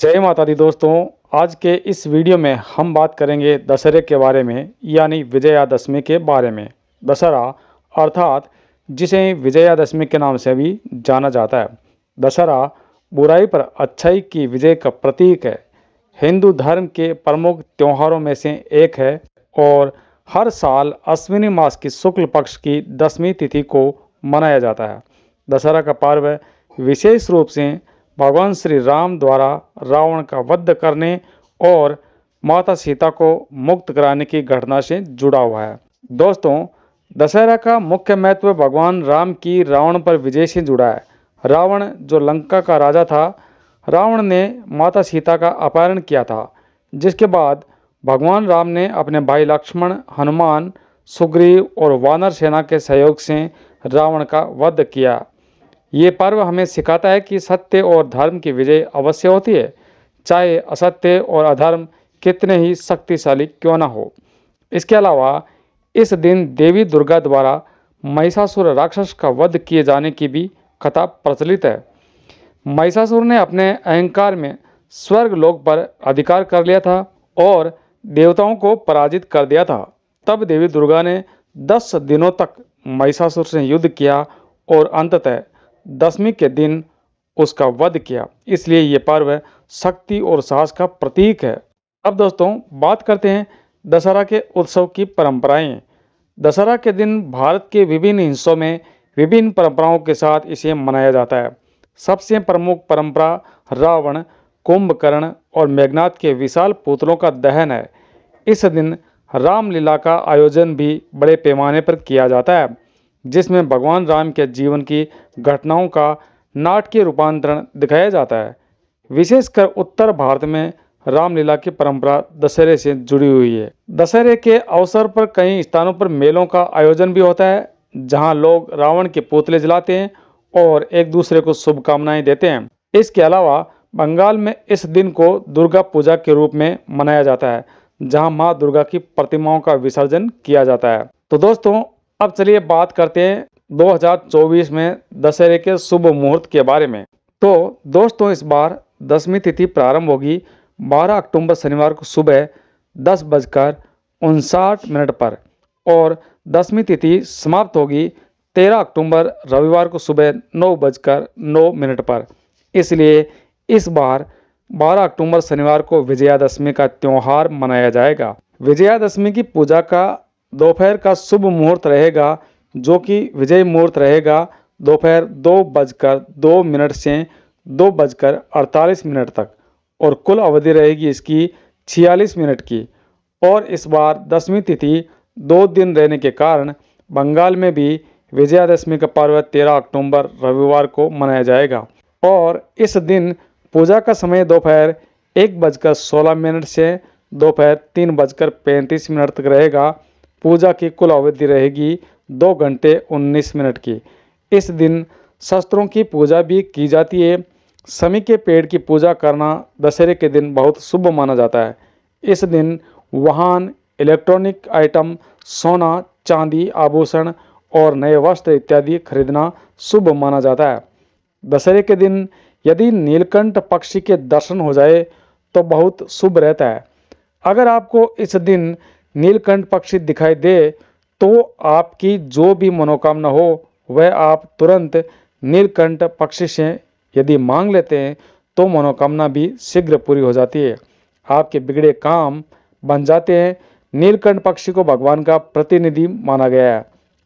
जय माता दी दोस्तों। आज के इस वीडियो में हम बात करेंगे दशहरे के बारे में, यानी विजयादशमी के बारे में। दशहरा अर्थात जिसे विजयादशमी के नाम से भी जाना जाता है। दशहरा बुराई पर अच्छाई की विजय का प्रतीक है। हिंदू धर्म के प्रमुख त्योहारों में से एक है और हर साल अश्विनी मास की शुक्ल पक्ष की 10वीं तिथि को मनाया जाता है। दशहरा का पर्व विशेष रूप से भगवान श्री राम द्वारा रावण का वध करने और माता सीता को मुक्त कराने की घटना से जुड़ा हुआ है। दोस्तों, दशहरा का मुख्य महत्व भगवान राम की रावण पर विजय से जुड़ा है। रावण जो लंका का राजा था, रावण ने माता सीता का अपहरण किया था, जिसके बाद भगवान राम ने अपने भाई लक्ष्मण, हनुमान, सुग्रीव और वानर सेना के सहयोग से रावण का वध किया। ये पर्व हमें सिखाता है कि सत्य और धर्म की विजय अवश्य होती है, चाहे असत्य और अधर्म कितने ही शक्तिशाली क्यों न हो। इसके अलावा इस दिन देवी दुर्गा द्वारा महिषासुर राक्षस का वध किए जाने की भी कथा प्रचलित है। महिषासुर ने अपने अहंकार में स्वर्ग लोक पर अधिकार कर लिया था और देवताओं को पराजित कर दिया था। तब देवी दुर्गा ने 10 दिनों तक महिषासुर से युद्ध किया और अंततः 10वीं के दिन उसका वध किया। इसलिए ये पर्व शक्ति और साहस का प्रतीक है। अब दोस्तों, बात करते हैं दशहरा के उत्सव की परंपराएं। दशहरा के दिन भारत के विभिन्न हिस्सों में विभिन्न परंपराओं के साथ इसे मनाया जाता है। सबसे प्रमुख परंपरा रावण, कुंभकर्ण और मेघनाथ के विशाल पुतलों का दहन है। इस दिन रामलीला का आयोजन भी बड़े पैमाने पर किया जाता है, जिसमें भगवान राम के जीवन की घटनाओं का नाटकीय रूपांतरण दिखाया जाता है। विशेषकर उत्तर भारत में रामलीला की परंपरा दशहरे से जुड़ी हुई है। दशहरे के अवसर पर कई स्थानों पर मेलों का आयोजन भी होता है, जहां लोग रावण के पुतले जलाते हैं और एक दूसरे को शुभकामनाएं देते हैं। इसके अलावा बंगाल में इस दिन को दुर्गा पूजा के रूप में मनाया जाता है, जहां मां दुर्गा की प्रतिमाओं का विसर्जन किया जाता है। तो दोस्तों, अब चलिए बात करते हैं 2024 में दशहरे के शुभ मुहूर्त के बारे में। तो दोस्तों, इस बार 10वीं तिथि प्रारंभ होगी 12 अक्टूबर शनिवार को सुबह 10:59 पर और 10वीं तिथि समाप्त होगी 13 अक्टूबर रविवार को सुबह 9:09 पर। इसलिए इस बार 12 अक्टूबर शनिवार को विजयादशमी का त्यौहार मनाया जाएगा। विजयादशमी की पूजा का दोपहर का शुभ मुहूर्त रहेगा, जो कि विजय मुहूर्त रहेगा दोपहर 2:02 से 2:48 तक और कुल अवधि रहेगी इसकी 46 मिनट की। और इस बार 10वीं तिथि 2 दिन रहने के कारण बंगाल में भी विजयादशमी का पर्व 13 अक्टूबर रविवार को मनाया जाएगा। और इस दिन पूजा का समय दोपहर 1:16 से दोपहर 3:35 तक रहेगा। पूजा की कुल अवधि रहेगी 2 घंटे 19 मिनट की। इस दिन शस्त्रों की पूजा भी की जाती है। समी के पेड़ की पूजा करना दशहरे के दिन बहुत शुभ माना जाता है। इस दिन वाहन, इलेक्ट्रॉनिक आइटम, सोना, चांदी, आभूषण और नए वस्त्र इत्यादि खरीदना शुभ माना जाता है। दशहरे के दिन यदि नीलकंठ पक्षी के दर्शन हो जाए तो बहुत शुभ रहता है। अगर आपको इस दिन नीलकंठ पक्षी दिखाई दे तो आपकी जो भी मनोकामना हो वह आप तुरंत नीलकंठ पक्षी से यदि मांग लेते हैं तो मनोकामना भी शीघ्र पूरी हो जाती है। आपके बिगड़े काम बन जाते हैं। नीलकंठ पक्षी को भगवान का प्रतिनिधि माना गया है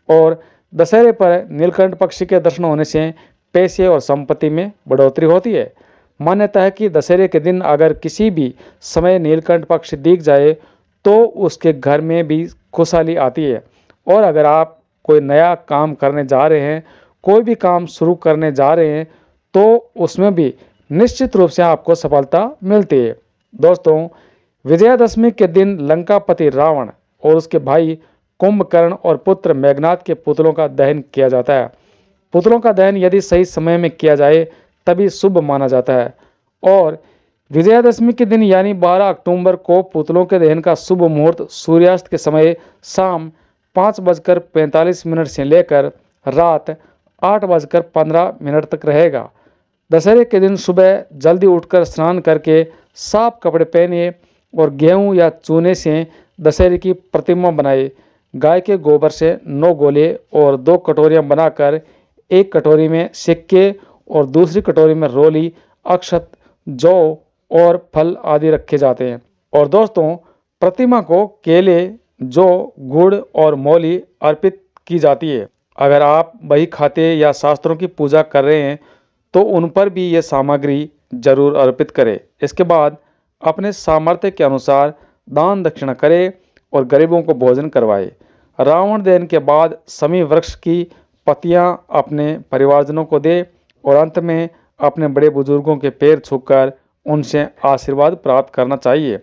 और दशहरे पर नीलकंठ पक्षी के दर्शन होने से पैसे और संपत्ति में बढ़ोतरी होती है। मान्यता है कि दशहरे के दिन अगर किसी भी समय नीलकंठ पक्षी दिख जाए तो उसके घर में भी खुशहाली आती है। और अगर आप कोई नया काम करने जा रहे हैं, कोई भी काम शुरू करने जा रहे हैं, तो उसमें भी निश्चित रूप से आपको सफलता मिलती है। दोस्तों, विजयादशमी के दिन लंकापति रावण और उसके भाई कुंभकर्ण और पुत्र मेघनाथ के पुतलों का दहन किया जाता है। पुतलों का दहन यदि सही समय में किया जाए तभी शुभ माना जाता है। और विजयादशमी के दिन यानी 12 अक्टूबर को पुतलों के दहन का शुभ मुहूर्त सूर्यास्त के समय शाम 5:45 से लेकर रात 8:15 तक रहेगा। दशहरे के दिन सुबह जल्दी उठकर स्नान करके साफ कपड़े पहने और गेहूं या चूने से दशहरे की प्रतिमा बनाए। गाय के गोबर से 9 गोले और 2 कटोरियां बनाकर एक कटोरी में सिक्के और दूसरी कटोरी में रोली, अक्षत, जौ और फल आदि रखे जाते हैं। और दोस्तों, प्रतिमा को केले, जौ, गुड़ और मौली अर्पित की जाती है। अगर आप बही खाते या शास्त्रों की पूजा कर रहे हैं तो उन पर भी ये सामग्री जरूर अर्पित करें। इसके बाद अपने सामर्थ्य के अनुसार दान दक्षिणा करें और गरीबों को भोजन करवाएं। रावण दहन के बाद समी वृक्ष की पत्तियां अपने परिवारजनों को दे और अंत में अपने बड़े बुजुर्गों के पैर छूकर उनसे आशीर्वाद प्राप्त करना चाहिए।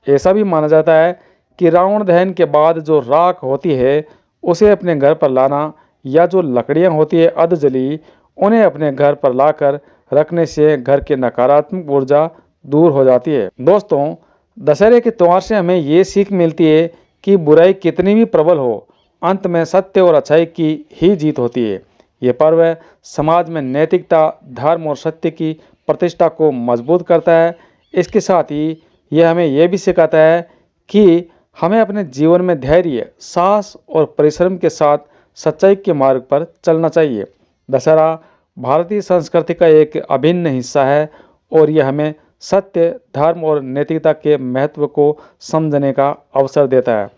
ऐसा भी माना जाता है कि रावण दहन के बाद जो राख होती है उसे अपने घर पर लाना, या जो लकड़ियां होती है अध जली, उन्हें अपने घर पर लाकर रखने से घर की नकारात्मक ऊर्जा दूर हो जाती है। दोस्तों, दशहरे के त्यौहार से हमें ये सीख मिलती है कि बुराई कितनी भी प्रबल हो, अंत में सत्य और अच्छाई की ही जीत होती है। ये पर्व समाज में नैतिकता, धर्म और सत्य की प्रतिष्ठा को मजबूत करता है। इसके साथ ही यह हमें यह भी सिखाता है कि हमें अपने जीवन में धैर्य, साहस और परिश्रम के साथ सच्चाई के मार्ग पर चलना चाहिए। दशहरा भारतीय संस्कृति का एक अभिन्न हिस्सा है और यह हमें सत्य, धर्म और नैतिकता के महत्व को समझने का अवसर देता है।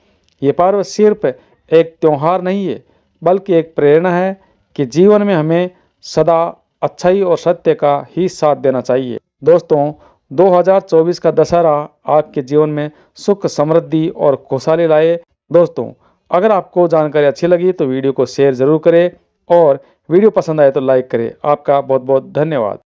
ये पर्व सिर्फ एक त्यौहार नहीं है, बल्कि एक प्रेरणा है कि जीवन में हमें सदा अच्छाई और सत्य का ही साथ देना चाहिए। दोस्तों, 2024 का दशहरा आपके जीवन में सुख, समृद्धि और खुशहाली लाए। दोस्तों, अगर आपको जानकारी अच्छी लगी तो वीडियो को शेयर जरूर करें और वीडियो पसंद आए तो लाइक करें। आपका बहुत बहुत धन्यवाद।